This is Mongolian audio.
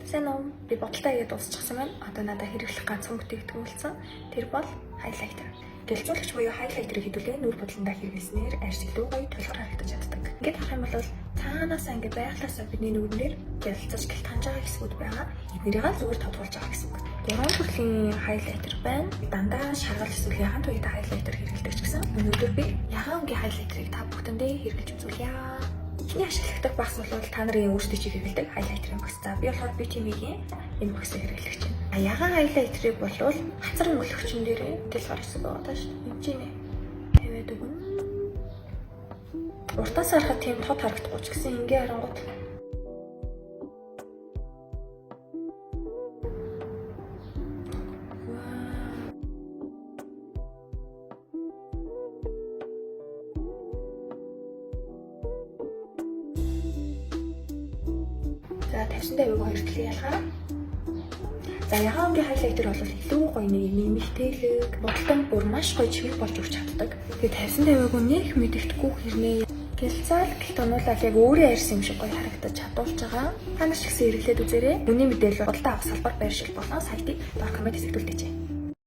Сайн уу? Би бодолтой игээд дуусчихсан байна. Одоо надад хэрэглэх ганцхан бүтээгдэхүүн болсон. Тэр бол хайлайтер. Гэлцүүлэгч буюу хайлайтерыг хэдүүлээ нүүр бодлондоо хэрэглэснээр арьс илүү гоё тулгар харагдаж чаддаг. Ингээд харах юм бол цаанаасаа ингээд байглаасаа бидний нүрээр гялцаж гэлтханж байгаа хэсгүүд байгаа. Эднэрийг зүгээр тодруулж байгаа гэсэн үг. Яган төрлийн хайлайтер байна. Дандаа шаргал эсвэл яхан туяатай хайлайтер хэрэглэдэг ч гэсэн өнөөдөр би ягаан өнгийн хайлайтерыг та бүхэндээ хэрэглэж үзүүлье. Эхний ашигладаг багс бол та нарын өөрсдөө чи хэрэглэдэг хайлайтерын багс. За би болохоор BTV-ийн энэ багсыг хэрэглэж байна. Ягаан хайлайтерыг бол хацар өнгөлөгчн дээр дэлгэр хэсэг байгаа шүү дээ. Энд чинь тавиад өгнө. Уртаас харахад тийм тод харагдахгүй ч гэсэн ингээ харангуут за 50-50 хоёр төлөв ялгаа. За ягаан өнгийн хайлайтер бол илүү гоё нэмэгтэйлэг, бодлон бүр маш гоё чивэг болж өгч чаддаг. Тэгээд 50-50-г нэх мэдэгдэхгүй хэрнээ гэлцаал гэлтонуулаад яг өөрийн арьс юм шиг гоё харагдаж чадуулж байгаа. Та нар ч гэсэн хэрэглээд үзээрэй. Үнийн мэдээлэл бодлоо авах салбар байршил болон сайтыг доор коммент хэсэгт үлдээч.